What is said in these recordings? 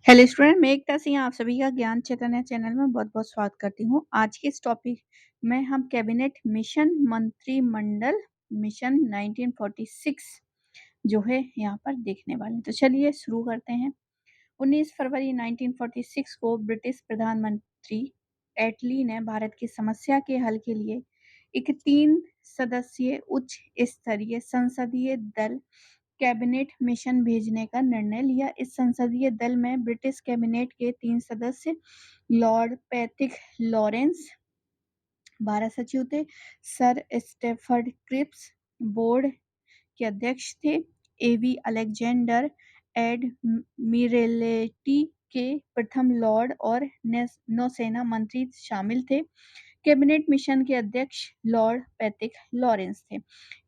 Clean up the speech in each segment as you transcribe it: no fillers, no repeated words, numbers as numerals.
Hello student, मैं एकता सिंह आप सभी का ज्ञान चैतन्य चैनल में बहुत-बहुत स्वागत करती हूँ। आज के इस टॉपिक में हम कैबिनेट मिशन मंत्रिमंडल मिशन 1946 जो है यहाँ पर देखने वाले हैं। तो चलिए शुरू करते हैं। 19 फरवरी 1946 को ब्रिटिश प्रधानमंत्री एटली ने भारत की समस्या के हल के लिए एक 3 सदस्यीय उच्च स्तरीय संसदीय दल कैबिनेट मिशन भेजने का निर्णय लिया। इस संसदीय दल में ब्रिटिश कैबिनेट के 3 सदस्य लॉर्ड पैट्रिक लॉरेंस भारत सचिव थे। सर स्टेफर्ड क्रिप्स बोर्ड के अध्यक्ष थे। एवी अलेक्जेंडर एडमिरल्टी के प्रथम लॉर्ड और नौसेना मंत्री शामिल थे। कैबिनेट मिशन के अध्यक्ष लॉर्ड पैट्रिक लॉरेंस थे।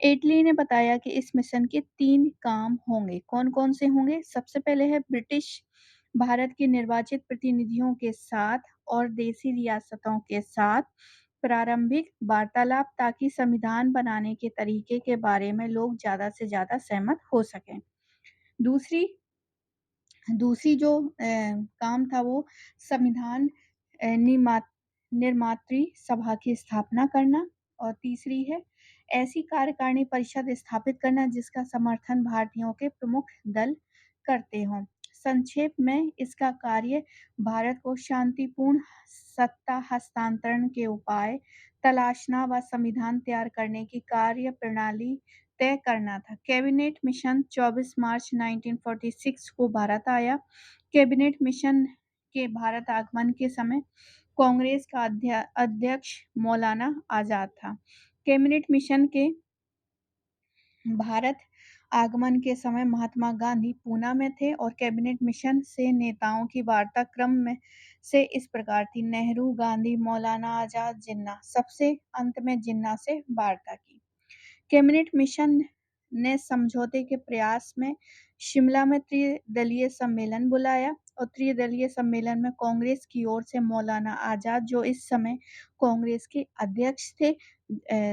एटली ने बताया कि इस मिशन के 3 काम होंगे। कौन-कौन से होंगे? सबसे पहले है ब्रिटिश भारत के निर्वाचित प्रतिनिधियों के साथ और देशी रियासतों के साथ प्रारंभिक वार्तालाप ताकि संविधान बनाने के तरीके के बारे में लोग ज़्यादा से ज़्यादा सहमत हो सकें। दूसरी दूसरी जो काम था वो संविधान निर्मात्री सभा की स्थापना करना और तीसरी है ऐसी कार्यकारिणी परिषद स्थापित करना जिसका समर्थन भारतीयों के प्रमुख दल करते हों। संक्षेप में इसका कार्य भारत को शांतिपूर्ण सत्ता हस्तांतरण के उपाय तलाशना व संविधान तैयार करने की कार्य प्रणाली तय करना था। कैबिनेट मिशन 24 मार्च 1946 को भारत आया। कैबिनेट मिशन के भारत आगमन के समय कांग्रेस का अध्यक्ष मौलाना आजाद था। कैबिनेट मिशन के भारत आगमन के समय महात्मा गांधी पूना में थे और कैबिनेट मिशन से नेताओं की वार्ता क्रम में से इस प्रकार थी। नेहरू, गांधी, मौलाना आजाद, जिन्ना। सबसे अंत में जिन्ना से वार्ता की। कैबिनेट मिशन ने समझौते के प्रयास में शिमला में त्रिदलीय सम्मेलन बुलाया और त्रिदलीय सम्मेलन में कांग्रेस की ओर से मौलाना आजाद जो इस समय कांग्रेस के अध्यक्ष थे,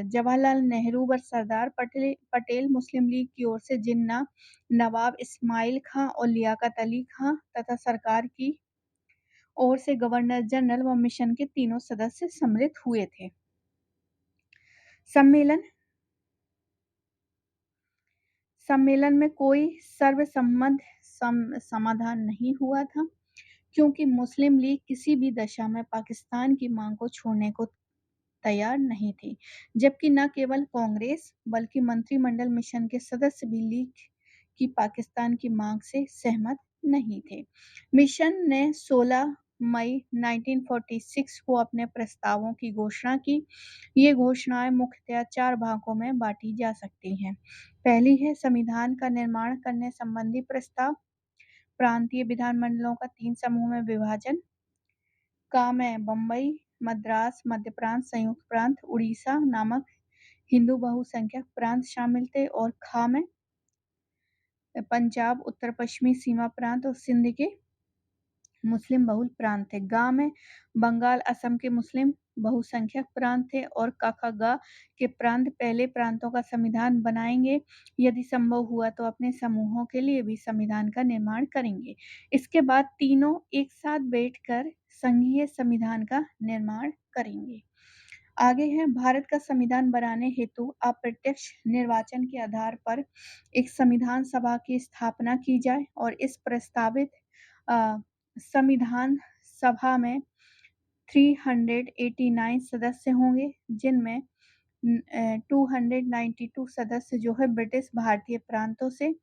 जवाहरलाल नेहरू व सरदार पटेल मुस्लिम लीग की ओर से जिन्ना, नवाब इस्माइल खां और लियाकत अली खां तथा सरकार की ओर से गवर्नर जनरल व मिशन के तीनों सदस्य सम्मिलित हुए थे। सम्मेलन में कोई सर्वसम्मत समाधान नहीं हुआ था क्योंकि मुस्लिम लीग किसी भी दशा में पाकिस्तान की मांग को छोड़ने को तैयार नहीं थी, जबकि न केवल कांग्रेस बल्कि मंत्रिमंडल मिशन के सदस्य भी लीग की पाकिस्तान की मांग से सहमत नहीं थे। मिशन ने 16 मई 1946 को अपने प्रस्तावों की घोषणा की। ये घोषणाएं मुख्यतः 4 भागों में बांटी जा सकती हैं। पहली है संविधान का निर्माण करने संबंधी प्रस्ताव, प्रांतीय विधानमंडलों का 3 समूह में विभाजन, का में बम्बई, मद्रास, मध्य प्रांत, संयुक्त प्रांत, उड़ीसा नामक हिंदू बहुसंख्यक प्रांत शामिल थे और खा में पंजाब, उत्तर पश्चिमी सीमा प्रांत और सिंध के मुस्लिम बहुल प्रांत थे। गा में बंगाल, असम के मुस्लिम बहुसंख्यक प्रांत थे और काकागा के प्रांत पहले प्रांतों का संविधान बनाएंगे, यदि संभव हुआ तो अपने समूहों के लिए भी संविधान का निर्माण करेंगे। इसके बाद तीनों एक साथ बैठकर संघीय संविधान का निर्माण करेंगे। आगे है भारत का संविधान बनाने हेतु अप्रत्यक्ष निर्वाचन के आधार पर एक संविधान सभा की स्थापना की जाए और इस प्रस्तावित संविधान सभा में 389 सदस्य होंगे, जिनमें 292 सदस्य जो है ब्रिटिश भारतीय प्रांतों से,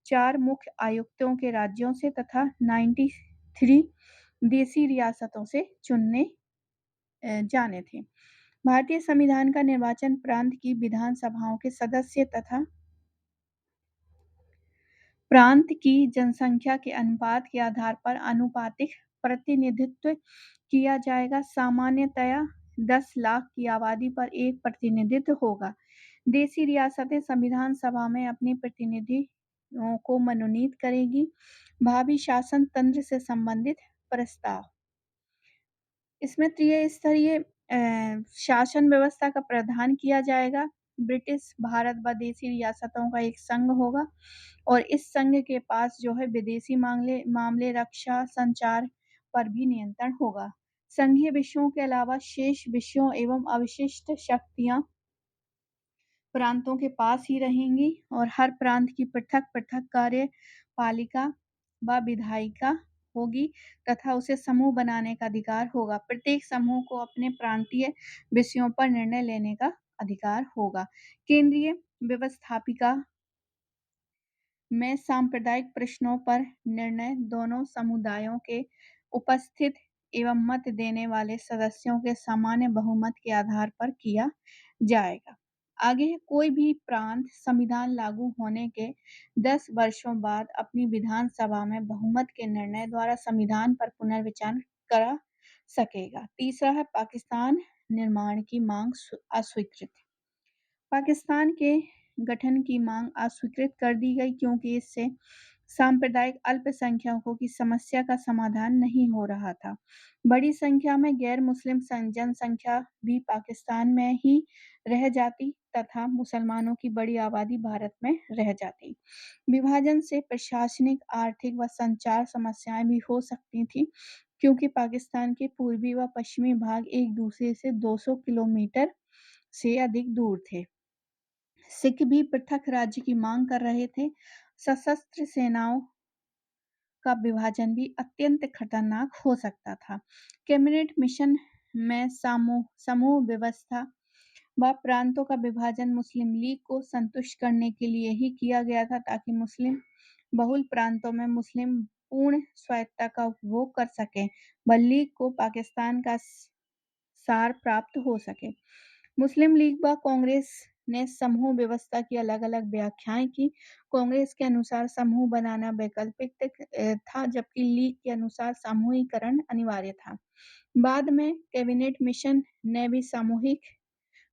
4 मुख्य आयुक्तों के राज्यों से तथा 93 देशी रियासतों से चुने जाने थे। भारतीय संविधान का निर्वाचन प्रांत की विधानसभाओं के सदस्य तथा प्रांत की जनसंख्या के अनुपात के आधार पर आनुपातिक प्रतिनिधित्व किया जाएगा। सामान्यतया 10 लाख की आबादी पर एक प्रतिनिधित्व होगा। देशी रियासतें संविधान सभा में अपने प्रतिनिधियों को मनोनीत करेगी। भावी शासन तंत्र से संबंधित प्रस्ताव, इसमें त्रिस्तरीय शासन व्यवस्था का प्रावधान किया जाएगा। ब्रिटिश भारत व देशी रियासतों का एक संघ होगा और इस संघ के पास जो है विदेशी मामले मामले, रक्षा, संचार पर भी नियंत्रण होगा। संघीय विषयों के अलावा शेष विषयों एवं अवशिष्ट शक्तियाँ प्रांतों के पास ही रहेंगी और हर प्रांत की पृथक-पृथक कार्यपालिका व विधायिका होगी तथा उसे समूह बनाने का अधिकार होगा। प्रत्येक समूह को अपने प्रांतीय विषयों पर निर्णय लेने का अधिकार होगा। केंद्रीय व्यवस्थापिका में सांप्रदायिक प्रश्नों पर निर्णय दोनों समुदायों के उपस्थित एवं मत देने वाले सदस्यों के सामान्य बहुमत के आधार पर किया जाएगा। आगे है, कोई भी प्रांत संविधान लागू होने के 10 वर्षों बाद अपनी विधानसभा में बहुमत के निर्णय द्वारा संविधान पर पुनर्विचार करा सकेगा। तीसरा है, पाकिस्तान निर्माण की मांग अस्वीकृत। पाकिस्तान के गठन की मांग अस्वीकृत कर दी गई क्योंकि इससे सांप्रदायिक अल्पसंख्यकों की समस्या का समाधान नहीं हो रहा था। बड़ी संख्या में गैर मुस्लिम जनसंख्या भी पाकिस्तान में ही रह जाती तथा मुसलमानों की बड़ी आबादी भारत में रह जाती। विभाजन से प्रशासनिक, आर्थिक व संचार समस्याएं भी हो सकती थी क्योंकि पाकिस्तान के पूर्वी व पश्चिमी भाग एक दूसरे से 200 किलोमीटर से अधिक दूर थे। सिख भी पृथक राज्य की मांग कर रहे थे। सशस्त्र सेनाओं का विभाजन भी अत्यंत खतरनाक हो सकता था। कैबिनेट मिशन में समूह व्यवस्था व प्रांतों का विभाजन मुस्लिम लीग को संतुष्ट करने के लिए ही किया गया था ताकि मुस्लिम बहुल प्रांतों में मुस्लिम पूर्ण स्वायत्तता का उपभोग कर सकें व लीग को पाकिस्तान का सार प्राप्त हो सके। मुस्लिम लीग व कांग्रेस ने समूह व्यवस्था की अलग-अलग व्याख्याएं की। कांग्रेस के अनुसार समूह बनाना वैकल्पिक था जबकि लीग के अनुसार सामूहिकरण अनिवार्य था। बाद में कैबिनेट मिशन ने भी सामूहिक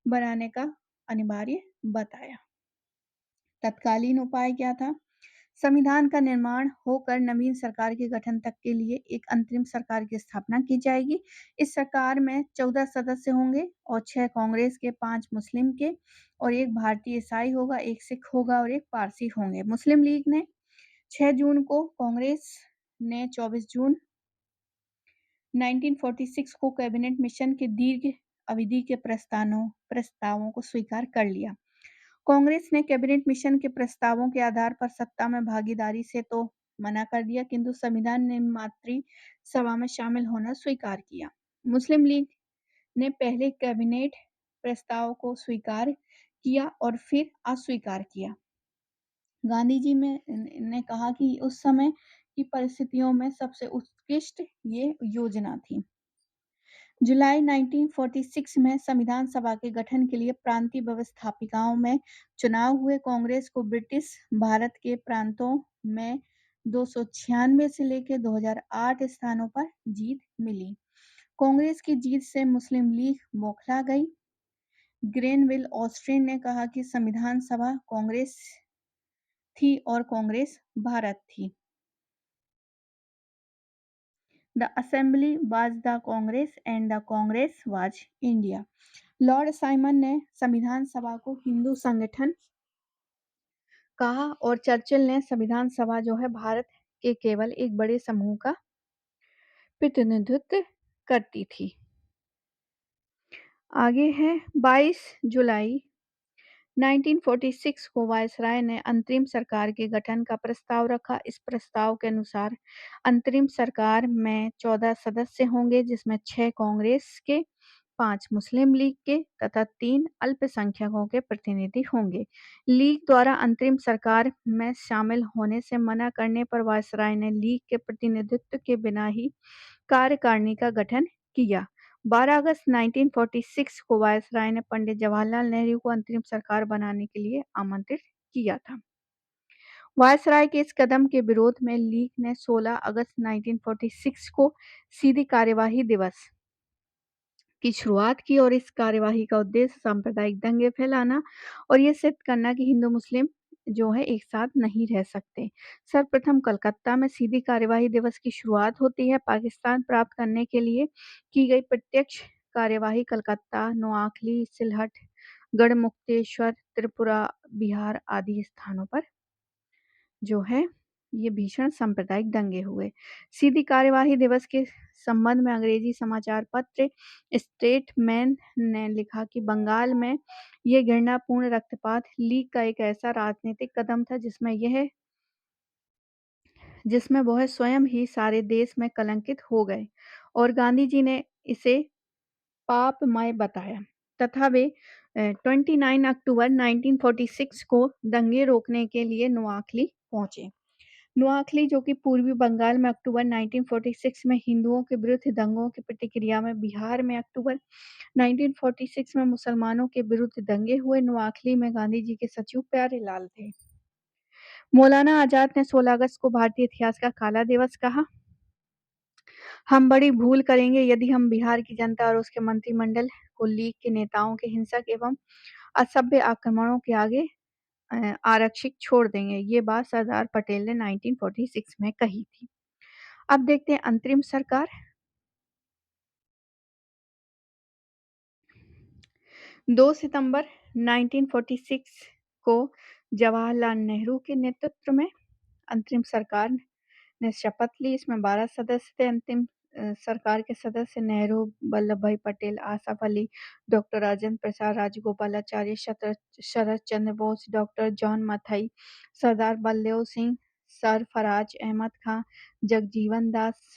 बनाने का अनिवार्य बताया। तत्कालीन उपाय क्या था? संविधान का निर्माण होकर नवीन सरकार के गठन तक के लिए एक अंतरिम सरकार की स्थापना की जाएगी। इस सरकार में 14 सदस्य होंगे और 6 कांग्रेस के, 5 मुस्लिम के और 1 भारतीय ईसाई होगा, 1 सिख होगा और 1 पारसी होंगे। मुस्लिम लीग ने 6 जून को, कांग्रेस ने 24 जून 1946 को कैबिनेट मिशन के दीर्घ अवधि के प्रस्तावों को स्वीकार कर लिया। कांग्रेस ने कैबिनेट मिशन के प्रस्तावों के आधार पर सत्ता में भागीदारी से तो मना कर दिया किंतु संविधान निर्मात्री सभा में शामिल होना स्वीकार किया। मुस्लिम लीग ने पहले कैबिनेट प्रस्ताव को स्वीकार किया और फिर अस्वीकार किया। गांधी जी ने कहा कि उस समय की परिस्थितियों में सबसे उत्कृष्ट ये योजना थी। जुलाई 1946 में संविधान सभा के गठन के लिए प्रांतीय व्यवस्थापिकाओं में चुनाव हुए। कांग्रेस को ब्रिटिश भारत के प्रांतों में 296 से लेकर 2008 स्थानों पर जीत मिली। कांग्रेस की जीत से मुस्लिम लीग बौखला गई। ग्रेनविल ऑस्टिन ने कहा कि संविधान सभा कांग्रेस थी और कांग्रेस भारत थी। The assembly was the Congress and the Congress was India. Lord Simon ने संविधान सभा को हिंदू संगठन कहा और चर्चिल ने संविधान सभा जो है भारत के केवल एक बड़े समूह का प्रतिनिधित्व करती थी। आगे है 22 जुलाई 1946 को वायसराय ने अंतरिम सरकार के गठन का प्रस्ताव रखा। इस प्रस्ताव के अनुसार अंतरिम सरकार में 14 सदस्य होंगे जिसमें 6 कांग्रेस के, 5 मुस्लिम लीग के तथा 3 अल्पसंख्यकों के प्रतिनिधि होंगे। लीग द्वारा अंतरिम सरकार में शामिल होने से मना करने पर वायसराय ने लीग के प्रतिनिधित्व के बिना ही कार्यकारिणी का गठन किया। 12 अगस्त 1946 को वायसराय ने पंडित जवाहरलाल नेहरू को अंतरिम सरकार बनाने के लिए आमंत्रित किया था। वायसराय के इस कदम के विरोध में लीग ने 16 अगस्त 1946 को सीधी कार्यवाही दिवस की शुरुआत की और इस कार्यवाही का उद्देश्य सांप्रदायिक दंगे फैलाना और ये सिद्ध करना कि हिंदू मुस्लिम जो है एक साथ नहीं रह सकते। सर्वप्रथम कलकत्ता में सीधी कार्यवाही दिवस की शुरुआत होती है। पाकिस्तान प्राप्त करने के लिए की गई प्रत्यक्ष कार्यवाही कलकत्ता, नोआखली, सिलहट गढ़मुक्तेश्वर, त्रिपुरा, बिहार आदि स्थानों पर जो है ये भीषण सांप्रदायिक दंगे हुए। सीधी कार्यवाही दिवस के संबंध में अंग्रेजी समाचार पत्र स्टेटमैन ने लिखा कि बंगाल में ये घृणापूर्ण रक्तपात लीग का एक ऐसा राजनीतिक कदम था जिसमें वह स्वयं ही सारे देश में कलंकित हो गए और गांधी जी ने इसे पापमय बताया तथा वे 29 अक्टूबर 1946 को दंगे रोकने के लिए नोआखली पहुंचे। नोआखली जो कि पूर्वी बंगाल में अक्टूबर 1946 में हिंदुओं के विरुद्ध दंगों की प्रतिक्रिया में बिहार में अक्टूबर 1946 में मुसलमानों के विरुद्ध दंगे हुए। नोआखली में गांधी जी के सचिव प्यारेलाल थे। मौलाना आजाद ने 16 अगस्त को भारतीय इतिहास का काला दिवस कहा। हम बड़ी भूल करेंगे यदि हम बिहार की जनता और उसके मंत्रिमंडल को लीग के नेताओं के हिंसक एवं असभ्य आक्रमणों के आगे आरक्षित छोड़ देंगे। ये बात सरदार पटेल ने 1946 में कही थी। अब देखते हैं अंतरिम सरकार। 2 सितंबर 1946 को जवाहरलाल नेहरू के नेतृत्व में अंतरिम सरकार ने शपथ ली। इसमें 12 सदस्य थे। अंतिम सरकार के सदस्य नेहरू, वल्लभ भाई पटेल, आसफ अली, डॉक्टर राजेंद्र प्रसाद, राजगोपालाचारी, शरद चंद्र बोस, डॉक्टर जॉन मथाई, सरदार बलदेव सिंह, सरफराज अहमद खां, जगजीवन दास,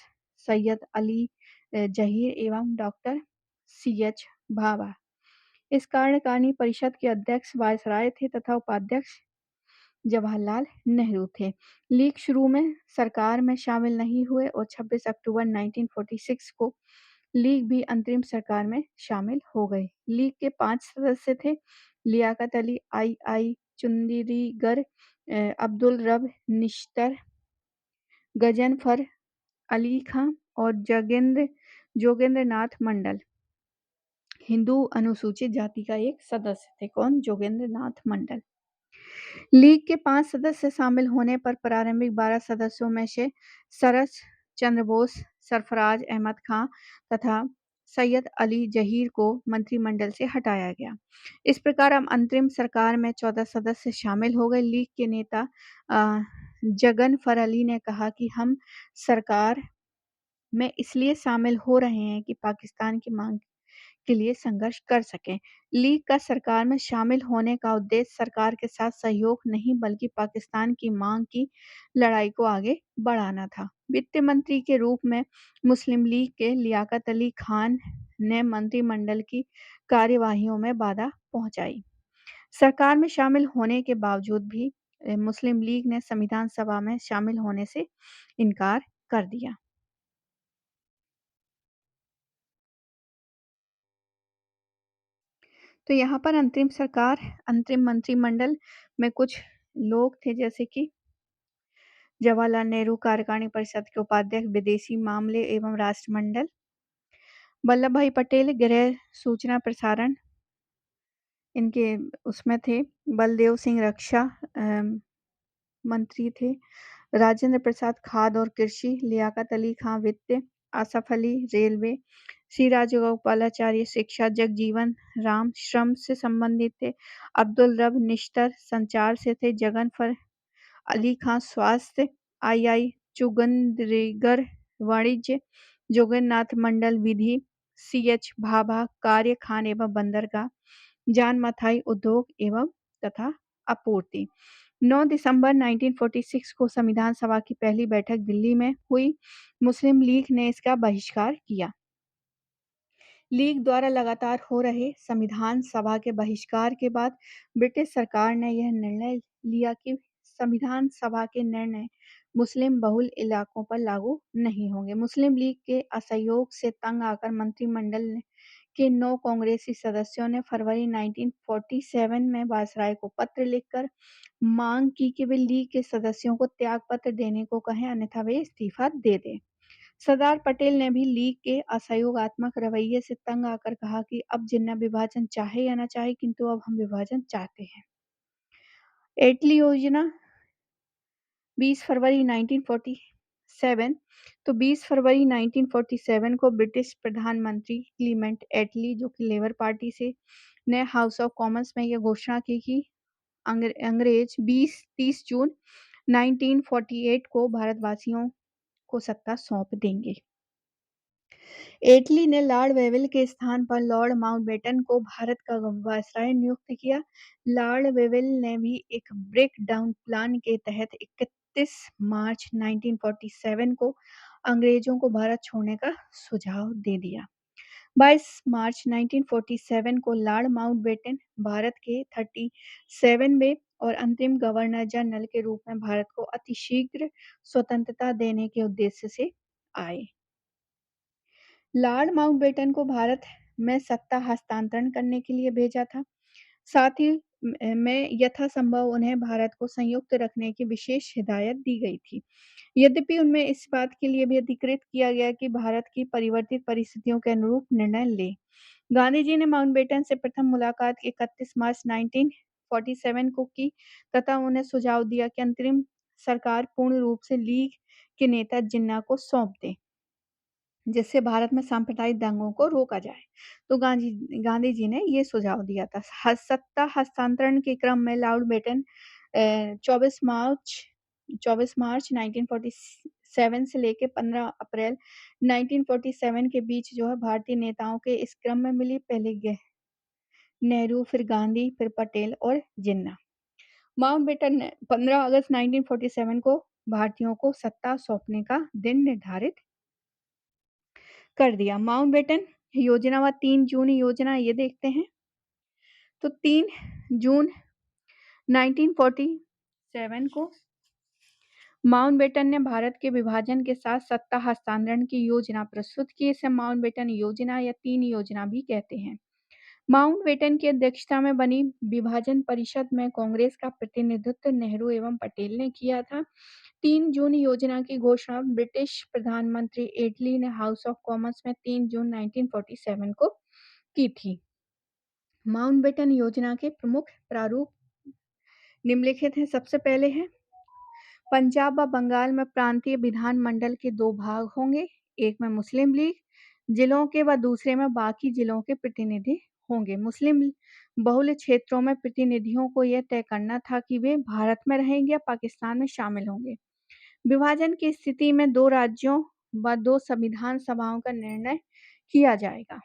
सैयद अली जहीर एवं डॉक्टर सी.एच. भाभा। इस कार्यकारिणी परिषद के अध्यक्ष वायसराय थे तथा उपाध्यक्ष जवाहरलाल नेहरू थे। लीग शुरू में सरकार में शामिल नहीं हुए और 26 अक्टूबर 1946 को लीग भी अंतरिम सरकार में शामिल हो गए। लीग के 5 सदस्य थे। लियाकत अली, आई चुंदरीगर, अब्दुल रब निश्तर, गजनफर अली खां और जोगेंद्र नाथ मंडल हिंदू अनुसूचित जाति का एक सदस्य थे। कौन? जोगेंद्र नाथ मंडल। लीग के 5 सदस्य शामिल होने पर प्रारंभिक 12 सदस्यों में से शरद चंद्र बोस, सरफराज अहमद खां तथा सैयद अली जहीर को मंत्रिमंडल से हटाया गया। इस प्रकार अब अंतरिम सरकार में 14 सदस्य शामिल हो गए। लीग के नेता जगनफर अली ने कहा कि हम सरकार में इसलिए शामिल हो रहे हैं कि पाकिस्तान की मांग के लिए संघर्ष कर सकें। लीग का सरकार में शामिल होने का उद्देश्य सरकार के साथ सहयोग नहीं बल्कि पाकिस्तान की मांग की लड़ाई को आगे बढ़ाना था। वित्त मंत्री के रूप में मुस्लिम लीग के लियाकत अली खान ने मंत्रिमंडल की कार्यवाहियों में बाधा पहुंचाई। सरकार में शामिल होने के बावजूद भी मुस्लिम लीग ने संविधान सभा में शामिल होने से इनकार कर दिया। तो यहाँ पर अंतरिम मंत्रिमंडल में कुछ लोग थे जैसे कि जवाहरलाल नेहरू कार्यकारिणी परिषद के उपाध्यक्ष, विदेशी मामले एवं राष्ट्रमंडल, वल्लभ भाई पटेल गृह सूचना प्रसारण इनके उसमें थे, बलदेव सिंह रक्षा मंत्री थे, राजेंद्र प्रसाद खाद्य और कृषि, लियाकत अली खां वित्त, आसफ अली रेलवे, श्री राजगोपालाचारी शिक्षा, जगजीवन राम श्रम से संबंधित थे, अब्दुल रब निश्तर संचार से थे, जगनफर अली खां स्वास्थ्य, आई चुगंदरीगर वाणिज्य, जोगेंद्रनाथ मंडल विधि, सी.एच. भाभा कार्य खान एवं बंदरगाह, जान मथाई उद्योग एवं तथा आपूर्ति। 9 दिसंबर 1946 को संविधान सभा की पहली बैठक दिल्ली में हुई। मुस्लिम लीग ने इसका बहिष्कार किया। लीग द्वारा लगातार हो रहे संविधान सभा के बहिष्कार के बाद ब्रिटिश सरकार ने यह निर्णय लिया कि संविधान सभा के निर्णय मुस्लिम बहुल इलाकों पर लागू नहीं होंगे। मुस्लिम लीग के असहयोग से तंग आकर मंत्रिमंडल के 9 कांग्रेसी सदस्यों ने फरवरी 1947 में वायसराय को पत्र लिखकर मांग की कि वे लीग के सदस्यों को त्यागपत्र देने को कहें अन्यथा वे इस्तीफा दे दें। सरदार पटेल ने भी लीग के असहयोगात्मक रवैये से तंग आकर कहा कि अब जिन्ना विभाजन चाहे या न चाहे किंतु अब हम विभाजन चाहते हैं। एटली योजना 20 फरवरी 1947 तो 20 फरवरी 1947 को ब्रिटिश प्रधानमंत्री क्लीमेंट एटली जो कि लेबर पार्टी से ने हाउस ऑफ कॉमन्स में ये घोषणा की कि अंग्रेज 30 जून 1948 को भारतवासियों को सत्ता सौंप देंगे। एटली ने लॉर्ड वेवेल के स्थान पर लॉर्ड माउंटबेटन को भारत का वायसराय नियुक्त किया। लॉर्ड वेवेल ने भी एक ब्रेकडाउन प्लान के तहत 31 मार्च 1947 को अंग्रेजों को भारत छोड़ने का सुझाव दे दिया। 22 मार्च 1947 को लॉर्ड माउंटबेटन भारत के 37वें और अंतरिम गवर्नर जनरल के रूप में भारत को अतिशीघ्र स्वतंत्रता देने के उद्देश्य से आए। लॉर्ड माउंटबेटन को भारत में सत्ता हस्तांतरण करने के लिए भेजा था। साथ ही में यथासंभव उन्हें भारत को संयुक्त रखने की विशेष हिदायत दी गई थी। यद्यपि उनमें इस बात के लिए भी अधिकृत किया गया कि भारत की परिवर्तित परिस्थितियों के अनुरूप निर्णय ले। गांधी जी ने माउंटबेटन से प्रथम मुलाकात 31 मार्च 1947 को की तथा उन्हें सुझाव दिया कि अंतरिम सरकार पूर्ण रूप से लीग के नेता जिन्ना को सौंप दे, जिससे भारत में सांप्रदायिक दंगों को रोका जाए। तो गांधी जी ने ये सुझाव दिया था। सत्ता हस्तांतरण के क्रम में माउंटबेटन 24 मार्च 1947 से लेकर 15 अप्रैल 1947 के बीच जो है भारतीय नेताओं के इस क्रम में मिली। पहले नेहरू, फिर गांधी, फिर पटेल और जिन्ना। माउंटबेटन ने 15 अगस्त 1947 को भारतीयों को सत्ता सौंपने का दिन निर्धारित कर दिया। माउंटबेटन योजना व 3 जून योजना ये देखते हैं। तो 3 जून 1947 को माउंटबेटन ने भारत के विभाजन के साथ सत्ता हस्तांतरण की योजना प्रस्तुत की। इसे माउंटबेटन योजना या 3 योजना भी कहते हैं। माउंटबेटन की अध्यक्षता में बनी विभाजन परिषद में कांग्रेस का प्रतिनिधित्व नेहरू एवं पटेल ने किया था। 3 जून योजना की घोषणा ब्रिटिश प्रधानमंत्री एटली ने हाउस ऑफ कॉमन्स में 3 जून 1947 को की थी। माउंटबेटन योजना के प्रमुख प्रारूप निम्नलिखित हैं। सबसे पहले है पंजाब व बंगाल में प्रांतीय विधानमंडल के 2 भाग होंगे, एक में मुस्लिम लीग जिलों के व दूसरे में बाकी जिलों के प्रतिनिधि होंगे। मुस्लिम बहुल क्षेत्रों में प्रतिनिधियों को यह तय करना था कि वे भारत में रहेंगे या पाकिस्तान में शामिल होंगे। विभाजन की स्थिति में 2 राज्यों व 2 संविधान सभाओं का निर्णय किया जाएगा।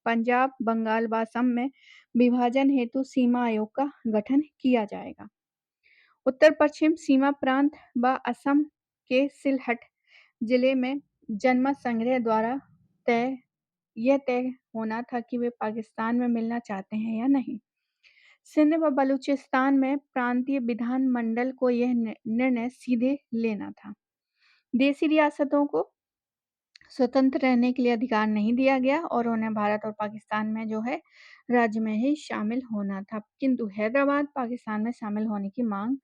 पंजाब, बंगाल व असम में विभाजन हेतु सीमा आयोग का गठन किया जाएगा। उत्तर पश्चिम सीमा प्रांत व असम के सिलहट जिले में जनमत संग्रह द्वारा तय होना था कि वे पाकिस्तान में मिलना चाहते हैं या नहीं। सिंध व बलूचिस्तान में प्रांतीय विधानमंडल को यह निर्णय सीधे लेना था। देशी रियासतों को स्वतंत्र रहने के लिए अधिकार नहीं दिया गया और उन्हें भारत और पाकिस्तान में जो है राज्य में ही शामिल होना था। किंतु हैदराबाद पाकिस्तान में शामिल होने की मांग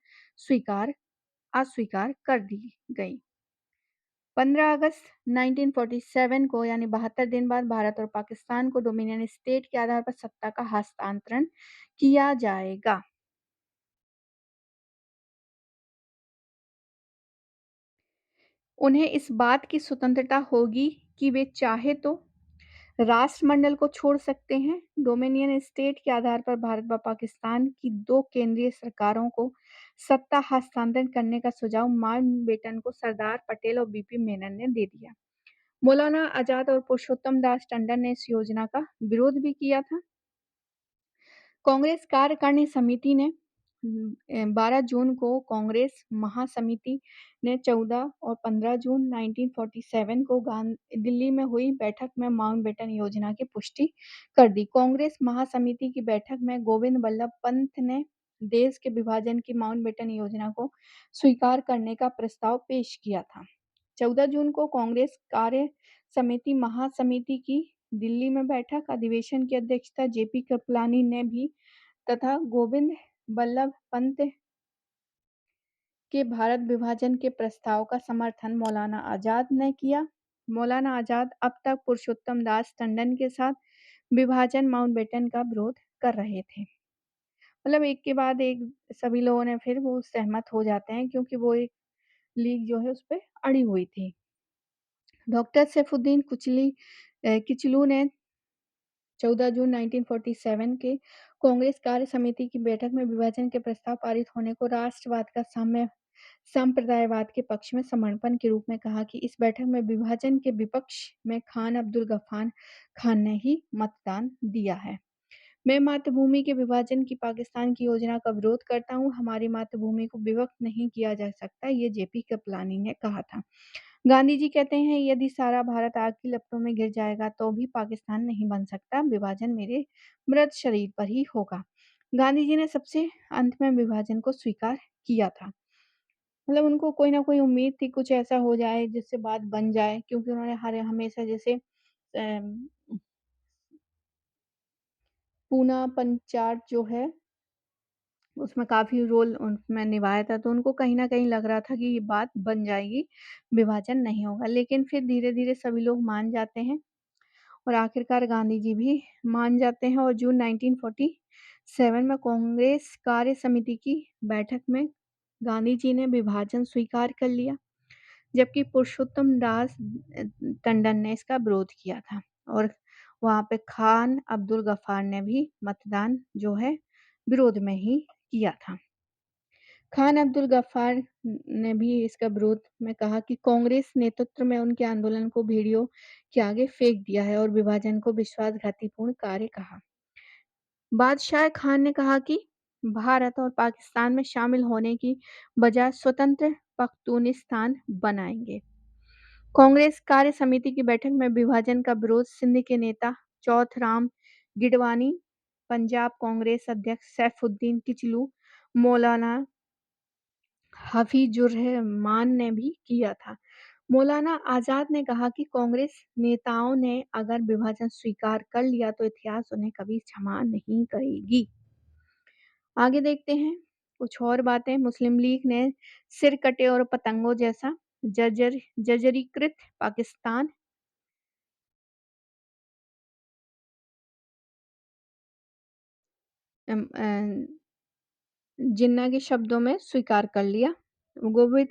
अस्वीकार कर दी गई। 15 अगस्त 1947 को यानी 72 दिन बाद भारत और पाकिस्तान को डोमिनियन स्टेट के आधार पर सत्ता का हस्तांतरण किया जाएगा। उन्हें इस बात की स्वतंत्रता होगी कि वे चाहे तो राष्ट्रमंडल को छोड़ सकते हैं। डोमिनियन स्टेट के आधार पर भारत व पाकिस्तान की 2 केंद्रीय सरकारों को सत्ता हस्तांतरण करने का सुझाव माउंटबेटन को सरदार पटेल और बीपी मेनन ने दे दिया। मौलाना आजाद और पुरुषोत्तम दास टंडन ने इस योजना का विरोध भी किया था। कांग्रेस कार्यकारिणी समिति ने 12 जून को कांग्रेस महासमिति ने 14 और 15 जून 1947 को दिल्ली में हुई बैठक में माउंटबेटन योजना की पुष्टि कर दी। कांग्रेस महासमिति की बैठक में गोविंद बल्लभ पंत ने देश के विभाजन की माउंटबेटन योजना को स्वीकार करने का प्रस्ताव पेश किया था। 14 जून को कांग्रेस कार्य समिति महासमिति की दिल्ली में बैठक अधिवेशन की अध्यक्षता जेपी कृपलानी ने भी तथा गोविंद बल्लभ पंत के भारत विभाजन के प्रस्ताव का समर्थन मौलाना आजाद ने किया। मौलाना आजाद अब तक पुरुषोत्तम दास टंडन के साथ विभाजन माउंटबेटन का विरोध कर रहे थे। मतलब एक के बाद एक सभी लोगों ने फिर वो सहमत हो जाते हैं क्योंकि वो एक लीग जो है उस पे अड़ी हुई थी। डॉक्टर सैफुद्दीन किचलू ने 14 जून 1947 के कांग्रेस कार्य समिति की बैठक में विभाजन के प्रस्ताव पारित होने को राष्ट्रवाद का सांप्रदायवाद के पक्ष में समर्पण के रूप में कहा कि इस बैठक में विभाजन के विपक्ष में खान अब्दुल गफ्फार खान ने ही मतदान दिया है। मैं मातृभूमि के विभाजन की पाकिस्तान की योजना का विरोध करता हूँ। हमारी मातृभूमि को विभक्त नहीं किया जा सकता, ये जेपी कृपलानी ने कहा था। गांधी जी कहते हैं, यदि सारा भारत आग की लपटों में गिर जाएगा तो भी पाकिस्तान नहीं बन सकता, विभाजन मेरे मृत शरीर पर ही होगा। गांधी जी ने सबसे अंत में विभाजन को स्वीकार किया था। मतलब उनको कोई ना कोई उम्मीद थी कुछ ऐसा हो जाए जिससे बात बन जाए, क्योंकि उन्होंने हर हमेशा जैसे पूना पंचायत जो है उसमें काफ़ी रोल उसमें निभाया था, तो उनको कहीं न कहीं लग रहा था कि ये बात बन जाएगी, विभाजन नहीं होगा। लेकिन फिर धीरे-धीरे सभी लोग मान जाते हैं और आखिरकार गांधी जी भी मान जाते हैं और जून 1947 में कांग्रेस कार्य समिति की बैठक में गांधी जी ने विभाजन स्वीकार कर लिया, जबकि पुरुषोत्तम दास टंडन ने इसका विरोध किया था और वहाँ पे खान अब्दुल गफ्फार ने भी मतदान जो है विरोध में ही किया था। खान अब्दुल गफ्फार ने भी इसका विरोध में कहा कि कांग्रेस नेतृत्व में उनके आंदोलन को भेड़ियों के आगे फेंक दिया है और विभाजन को विश्वासघातीपूर्ण कार्य कहा। बादशाह खान ने कहा कि भारत और पाकिस्तान में शामिल होने की बजाय स्वतंत्र पख्तूनिस्तान बनाएंगे। कांग्रेस कार्य समिति की बैठक में विभाजन का विरोध सिंध के नेता चौथराम गिडवानी, पंजाब कांग्रेस अध्यक्ष सैफुद्दीन किचलू, मौलाना हफीजुर्रहमान ने भी किया था। मौलाना आजाद ने कहा कि कांग्रेस नेताओं ने अगर विभाजन स्वीकार कर लिया तो इतिहास उन्हें कभी क्षमा नहीं करेगी। आगे देखते हैं कुछ और बातें। मुस्लिम लीग ने सिर कटे और पतंगों जैसा जर्जरीकृत पाकिस्तान जिन्ना के शब्दों में स्वीकार कर लिया। गोविंद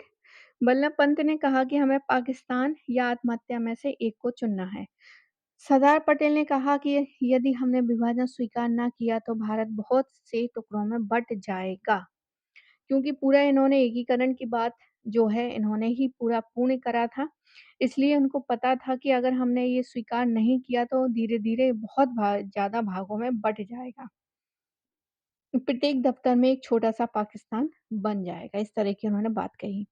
बल्लभ पंत ने कहा कि हमें पाकिस्तान या आत्महत्या में से एक को चुनना है। सरदार पटेल ने कहा कि यदि हमने विभाजन स्वीकार ना किया तो भारत बहुत से टुकड़ों में बट जाएगा, क्योंकि पूरा इन्होंने एकीकरण की बात जो है इन्होंने ही पूरा पूर्ण करा था। इसलिए उनको पता था कि अगर हमने ये स्वीकार नहीं किया तो धीरे-धीरे बहुत ज़्यादा भागों में बँट जाएगा। प्रत्येक दफ्तर में एक छोटा-सा पाकिस्तान बन जाएगा, इस तरह की उन्होंने बात कही।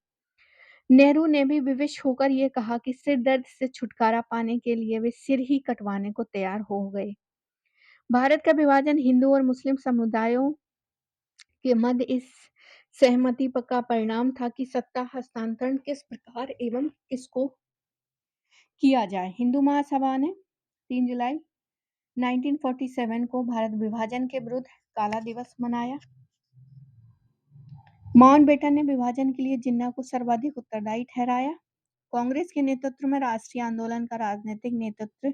नेहरू ने भी विवश होकर ये कहा कि सिर दर्द से छुटकारा पाने के लिए वे सिर ही कटवाने को तैयार हो गए। भारत का विभाजन हिंदू और मुस्लिम समुदायों के मध्य इस सहमति का परिणाम था कि सत्ता हस्तांतरण किस प्रकार एवं किसको किया जाए। हिंदू महासभा ने 3 जुलाई 1947 को भारत विभाजन के विरुद्ध काला दिवस मनाया। माउंटबेटन ने विभाजन के लिए जिन्ना को सर्वाधिक उत्तरदायी ठहराया। कांग्रेस के नेतृत्व में राष्ट्रीय आंदोलन का राजनीतिक नेतृत्व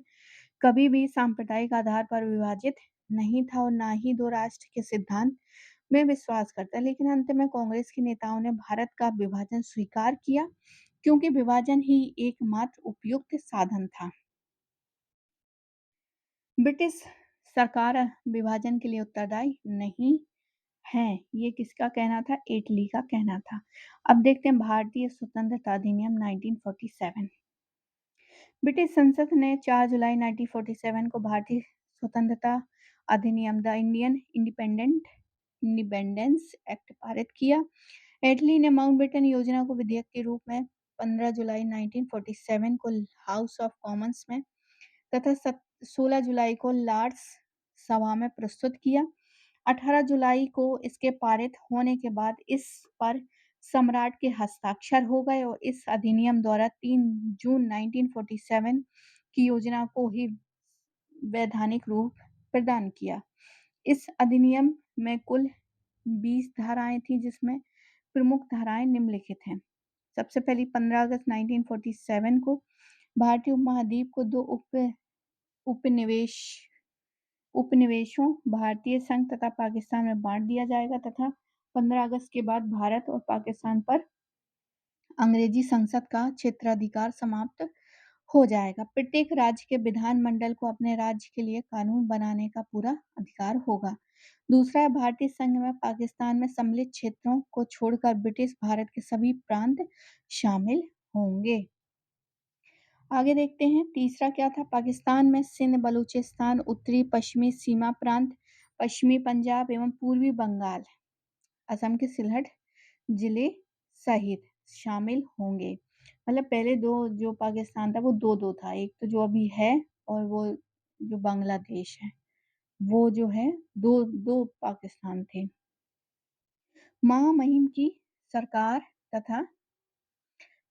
कभी भी सांप्रदायिक आधार पर विभाजित नहीं था और न ही दो राष्ट्र के सिद्धांत में विश्वास करता, लेकिन अंत में कांग्रेस के नेताओं ने भारत का विभाजन स्वीकार किया, क्योंकि विभाजन ही एकमात्र उपयुक्त साधन था। ब्रिटिश सरकार विभाजन के लिए उत्तरदायी नहीं है, ये किसका कहना था? एटली का कहना था। अब देखते हैं भारतीय स्वतंत्रता अधिनियम 1947। ब्रिटिश संसद ने 4 जुलाई 1947 को भारतीय स्वतंत्रता अधिनियम द इंडियन इंडिपेंडेंस एक्ट पारित किया। एटली ने माउंटबेटन योजना को विधेयक के रूप में 15 जुलाई 1947 को हाउस ऑफ कॉमन्स में तथा 16 जुलाई को लॉर्ड्स सभा में प्रस्तुत किया। 18 जुलाई को इसके पारित होने के बाद इस पर सम्राट के हस्ताक्षर हो गए और इस अधिनियम द्वारा 3 जून 1947 की योजना को ही वैधानिक रूप प्रदान किया। इस अधिनियम में कुल 20 धाराएं थीं, जिसमें प्रमुख धाराएं निम्नलिखित हैं। सबसे पहली 15 अगस्त 1947 को भारतीय उपमहाद्वीप को दो उपनिवेश उपनिवेशों भारतीय संघ तथा पाकिस्तान में बांट दिया जाएगा तथा 15 अगस्त के बाद भारत और पाकिस्तान पर अंग्रेजी संसद का क्षेत्राधिकार समाप्त हो जाएगा। प्रत्येक राज्य के विधानमंडल को अपने राज्य के लिए कानून बनाने का पूरा अधिकार होगा। दूसरा है, भारतीय संघ में पाकिस्तान में सम्मिलित क्षेत्रों को छोड़कर ब्रिटिश भारत के सभी प्रांत शामिल होंगे। आगे देखते हैं तीसरा क्या था। पाकिस्तान में सिंध, बलूचिस्तान, उत्तरी पश्चिमी सीमा प्रांत, पश्चिमी पंजाब एवं पूर्वी बंगाल, असम के सिलहट जिले सहित शामिल होंगे। मतलब पहले दो जो पाकिस्तान था वो दो दो था, एक तो जो अभी है और वो जो बांग्लादेश है, वो जो है दो दो पाकिस्तान थे। महामहिम की सरकार तथा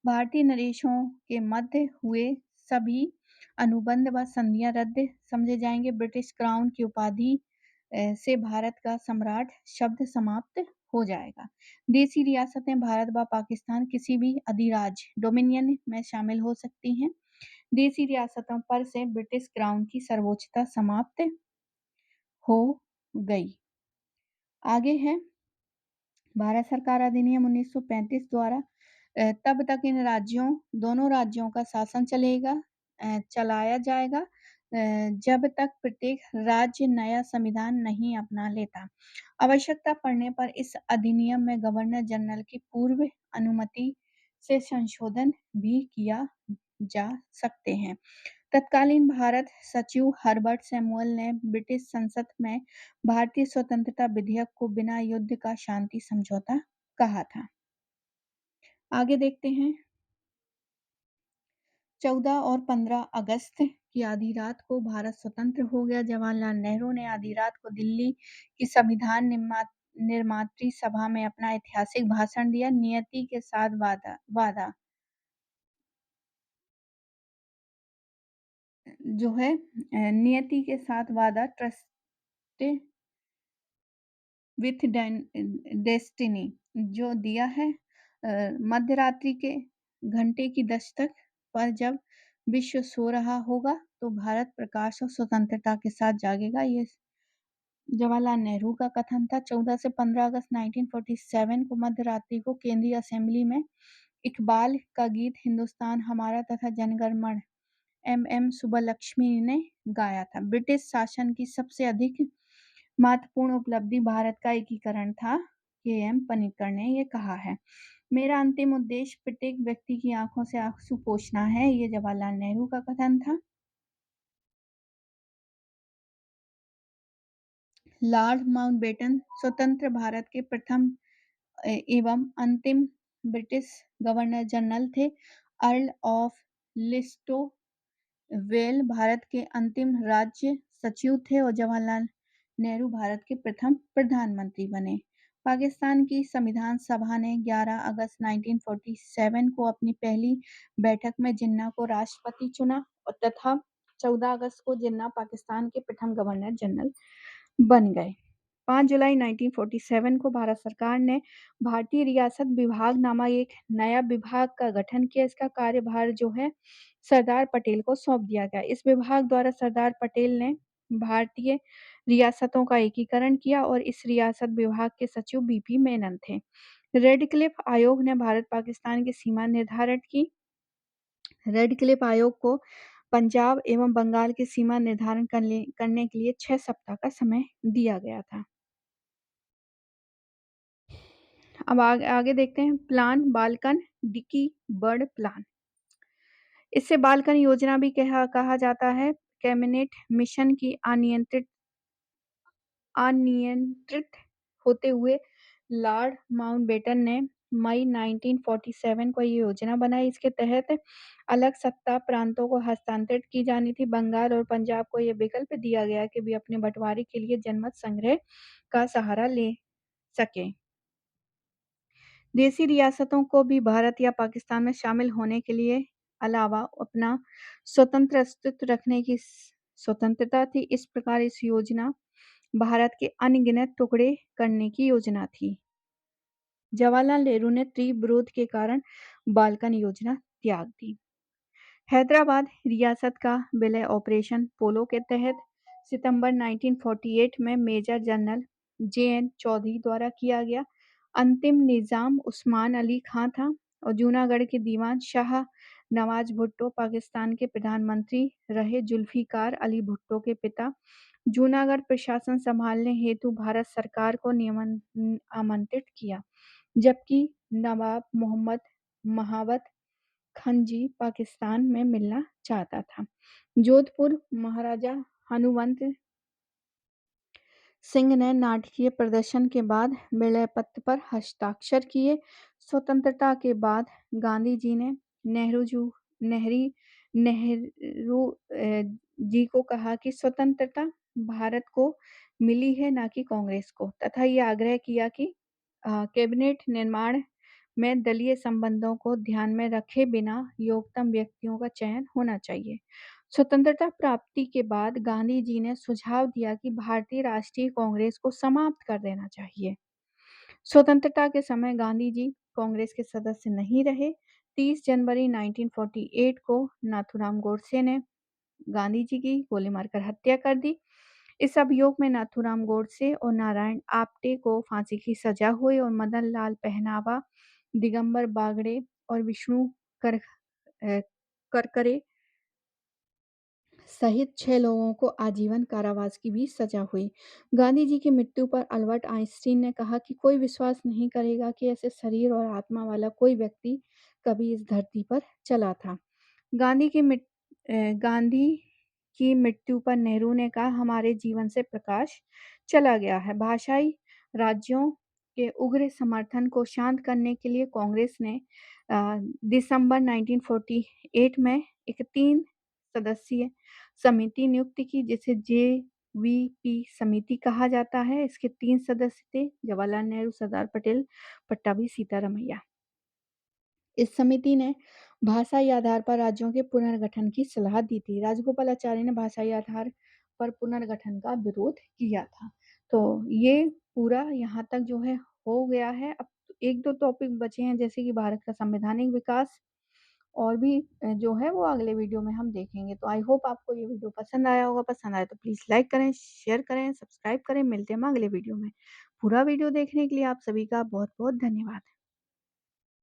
भारतीय नरेशों के मध्य हुए सभी अनुबंध व संधियां रद्द समझे जाएंगे। ब्रिटिश क्राउन की उपाधि से भारत का सम्राट शब्द समाप्त हो जाएगा। देसी रियासतें भारत व पाकिस्तान किसी भी अधिराज्य डोमिनियन में शामिल हो सकती हैं। देसी रियासतों पर से ब्रिटिश क्राउन की सर्वोच्चता समाप्त हो गई। आगे है भारत सरकार अधिनियम 1935 द्वारा तब तक इन दोनों राज्यों का शासन चलाया जाएगा जब तक प्रत्येक राज्य नया संविधान नहीं अपना लेता। आवश्यकता पड़ने पर इस अधिनियम में गवर्नर जनरल की पूर्व अनुमति से संशोधन भी किया जा सकते हैं। तत्कालीन भारत सचिव हर्बर्ट सैमुअल ने ब्रिटिश संसद में भारतीय स्वतंत्रता विधेयक को बिना युद्ध का शांति समझौता कहा था। आगे देखते हैं 14 और 15 अगस्त की आधी रात को भारत स्वतंत्र हो गया। जवाहरलाल नेहरू ने आधी रात को दिल्ली की संविधान निर्मात्री सभा में अपना ऐतिहासिक भाषण दिया। नियति के साथ वादा जो है नियति के साथ वादा ट्रस्ट विथ डेस्टिनी जो दिया है। मध्यरात्रि के घंटे की दस्तक पर जब विश्व सो रहा होगा तो भारत प्रकाश और स्वतंत्रता के साथ जागेगा। ये जवाहरलाल नेहरू का कथन था। 14 से 15 अगस्त 1947 को मध्यरात्रि को केंद्रीय असेंबली में इकबाल का गीत हिंदुस्तान हमारा तथा जनगण एम सुब्बलक्ष्मी ने गाया था। ब्रिटिश शासन की सबसे अधिक महत्वपूर्ण उपलब्धि भारत का एकीकरण था। के एम पनिकर ने ये कहा है। मेरा अंतिम उद्देश्य प्रत्येक व्यक्ति की आंखों से आंसू पोंछना है, ये जवाहरलाल नेहरू का कथन था। लॉर्ड माउंटबेटन स्वतंत्र भारत के प्रथम एवं अंतिम ब्रिटिश गवर्नर जनरल थे। अर्ल ऑफ लिस्टोवेल भारत के अंतिम राज्य सचिव थे और जवाहरलाल नेहरू भारत के प्रथम प्रधानमंत्री बने। पाकिस्तान की संविधान सभा ने 11 अगस्त 1947 को अपनी पहली बैठक में जिन्ना को राष्ट्रपति चुना और तथा 14 अगस्त को जिन्ना पाकिस्तान के प्रथम गवर्नर जनरल बन गए। 5 जुलाई 1947 को भारत सरकार ने भारतीय रियासत विभाग नामक एक नया विभाग का गठन किया। इसका कार्यभार जो है सरदार पटेल को सौंप दिया गया। इस विभाग द्वारा सरदार पटेल ने भारतीय रियासतों का एकीकरण किया और इस रियासत विभाग के सचिव बीपी मेनन थे। रेडक्लिफ आयोग ने भारत पाकिस्तान की सीमा निर्धारित की। रेडक्लिफ आयोग को पंजाब एवं बंगाल की सीमा निर्धारण करने के लिए 6 सप्ताह का समय दिया गया था। अब आगे देखते हैं plan Balkan Dickie Bird plan. इससे बाल्कन योजना भी कहा जाता है। कैबिनेट मिशन की अनियंत्रित होते हुए लॉर्ड माउंटबेटन ने मई 1947 को ये योजना बनाई। इसके तहत अलग सत्ता प्रांतों को हस्तांतरित की जानी थी। बंगाल और पंजाब को यह विकल्प दिया गया कि वे अपने बंटवारे के लिए जनमत संग्रह का सहारा ले सकें। देसी रियासतों को भी भारत या पाकिस्तान में शामिल होने के लिए अलावा अपना स्वतंत्र अस्तित्व रखने की स्वतंत्रता थी। इस प्रकार इस योजना भारत के अनगिनत टुकड़े करने की योजना थी। जवाहरलाल नेहरू ने तीव्र विरोध के कारण बाल्कन योजना त्याग दी। हैदराबाद रियासत का विलय ऑपरेशन पोलो के तहत सितंबर 1948 में मेजर जनरल जे.एन. चौधरी द्वारा किया गया। अंतिम निजाम उस्मान अली खां था। और जूनागढ़ के दीवान शाह नवाज भुट्टो पाकिस्तान के प्रधानमंत्री रहे जुल्फिकार अली भुट्टो के पिता जूनागढ़ प्रशासन संभालने हेतु भारत सरकार को आमंत्रित किया, जबकि नवाब मोहम्मद महावत खलजी पाकिस्तान में मिलना चाहता था। जोधपुर महाराजा हनुमंत सिंह ने नाटकीय प्रदर्शन के बाद विलय पत्र पर हस्ताक्षर किए। स्वतंत्रता के बाद गांधी जी ने नेहरी नेहरू जी को कहा कि स्वतंत्रता भारत को मिली है, ना कि कांग्रेस को, तथा ये आग्रह किया कि कैबिनेट निर्माण में दलीय संबंधों को ध्यान में रखे बिना योग्यतम व्यक्तियों का चयन होना चाहिए। स्वतंत्रता प्राप्ति के बाद गांधी जी ने सुझाव दिया कि भारतीय राष्ट्रीय कांग्रेस को समाप्त कर देना चाहिए। स्वतंत्रता के समय गांधी जी कांग्रेस के सदस्य नहीं रहे। 30 जनवरी 1948 को नाथूराम गोडसे ने गांधी जी की गोली मारकर हत्या कर दी। इस अभियोग में नाथूराम गोडसे और नारायण आप्टे को फांसी की सजा हुई और मदन लाल पहनावा, दिगंबर बागड़े और विष्णु करकरे सहित 6 लोगों को आजीवन कारावास की भी सजा हुई। गांधी जी की मृत्यु पर अल्बर्ट आइंस्टीन ने कहा कि कोई विश्वास नहीं करेगा कि ऐसे शरीर और आत्मा वाला कोई व्यक्ति कभी इस धरती पर चला था। गांधी की मृत्यु पर नेहरू ने कहा, हमारे जीवन से प्रकाश चला गया है। भाषाई राज्यों के उग्र समर्थन को शांत करने के लिए कांग्रेस ने दिसंबर 1948 में एक 3 सदस्यीय समिति नियुक्त की, जिसे जेवीपी समिति कहा जाता है। इसके 3 सदस्य थे, जवाहरलाल नेहरू, सरदार पटेल, पट्टाभी सीतारामैया। इस समिति ने भाषाई आधार पर राज्यों के पुनर्गठन की सलाह दी थी। राजगोपालाचारी ने भाषाई आधार पर पुनर्गठन का विरोध किया था। तो ये पूरा यहाँ तक जो है हो गया है। अब 1-2 टॉपिक बचे हैं, जैसे कि भारत का संवैधानिक विकास, और भी जो है वो अगले वीडियो में हम देखेंगे। तो आई होप आपको ये वीडियो पसंद आया होगा। पसंद आया तो प्लीज़ लाइक करें, शेयर करें, सब्सक्राइब करें। मिलते हैं हम अगले वीडियो में। पूरा वीडियो देखने के लिए आप सभी का बहुत-बहुत धन्यवाद।